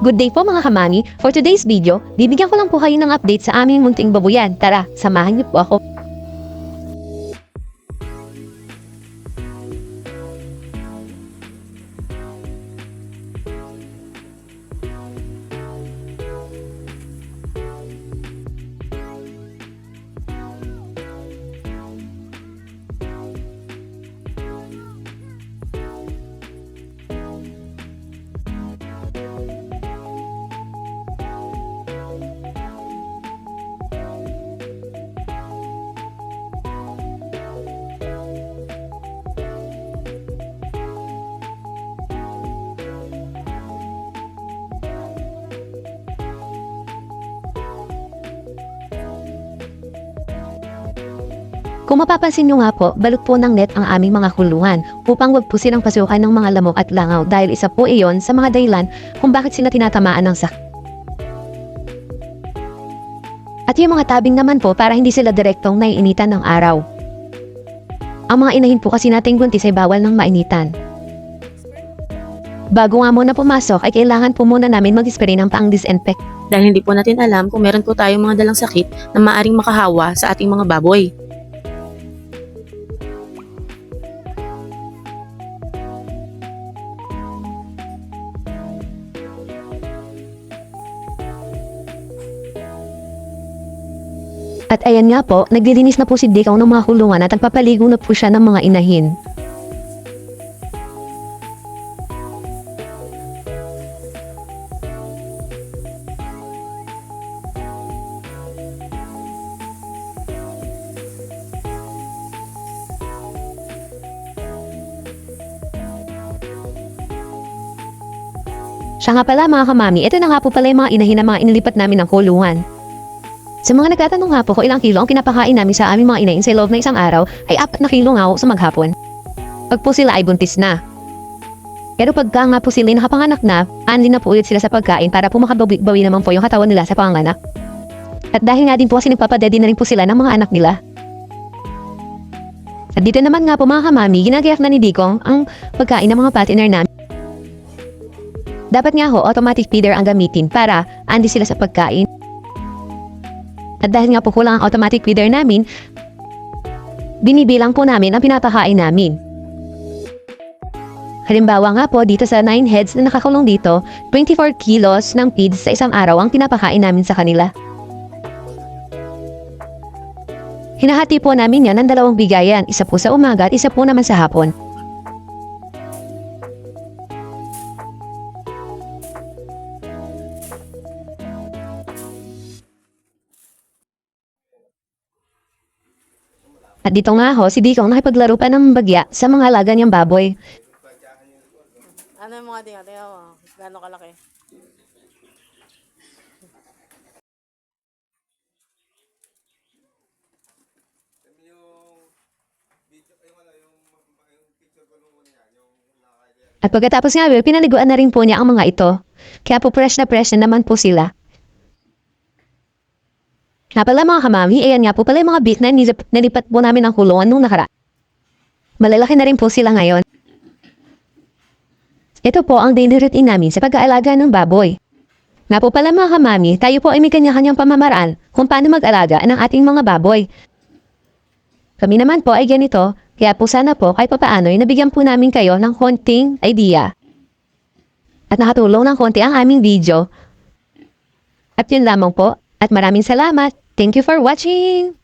Good day po mga kamami. For today's video, bibigyan ko lang po kayo ng update sa aming munting babuyan. Tara, samahan niyo po ako. Kung mapapansin nyo nga po, balot po ng net ang aming mga kulungan upang wag po silang pasukan ng mga lamok at langaw dahil isa po iyon sa mga dahilan kung bakit sila tinatamaan ng sakit. At yung mga tabing naman po para hindi sila direktong naiinitan ng araw. Ang mga inahin po kasi nating buntis ay bawal ng mainitan. Bago nga muna pumasok ay kailangan po muna namin mag-spray ng pang-disinfect. Dahil hindi po natin alam kung meron po tayong mga dalang sakit na maaring makahawa sa ating mga baboy. At ayan nga po, naglilinis na po si Dikaw ng mga kulungan at nagpapaligo na po siya ng mga inahin. Siya nga pala mga kamami, ito na nga po pala yung mga inahin na mga inilipat namin ng kulungan. Sa mga nagtatanong nga po kung ilang kilo ang pinapakain namin sa aming mga inahin sa loob ng isang araw, ay 4 na kilo nga sa maghapon. Pag po sila ay buntis na. Pero pagka nga po sila ay nakapanganak na, andi na po ulit sila sa pagkain para po makabawi naman po yung katawan nila sa panganak. At dahil nga din po kasi nagpapadedi na rin po sila ng mga anak nila. At dito naman nga po mga kamami, ginagayak na ni Dikong ang pagkain ng mga partner namin. Dapat nga ho, automatic feeder ang gamitin para andi sila sa pagkain. At dahil nga po kulang ang automatic feeder namin, binibilang po namin ang pinapakain namin. Halimbawa nga po dito sa 9 heads na nakakulong dito, 24 kilos ng feeds sa isang araw ang pinapakain namin sa kanila. Hinahati po namin yan ng 2 bigayan, isa po sa umaga at isa po naman sa hapon. At dito nga ho, si Dikong nakipaglaro pa ng bagya sa mga alaga niyang baboy. Ano yung mga tingnan mo? Gano'ng kalaki? At pagkatapos nga, pinaliguan na rin po niya ang mga ito. Kaya po fresh na naman po sila. Nga pala mga kamami, ayan nga po pala yung mga beef na nilipat po namin ang kulungan nung nakara. Malalaki na rin po sila ngayon. Ito po ang daily routine namin sa pag-aalaga ng baboy. Nga po pala mga kamami, tayo po ay may kanya-kanyang pamamaraan kung paano mag-alaga ng ating mga baboy. Kami naman po ay ganito, kaya po sana po kahit papaano ay nabigyan po namin kayo ng konting idea. At nakatulong ng konti ang aming video. At yun lamang po, at maraming salamat. Thank you for watching!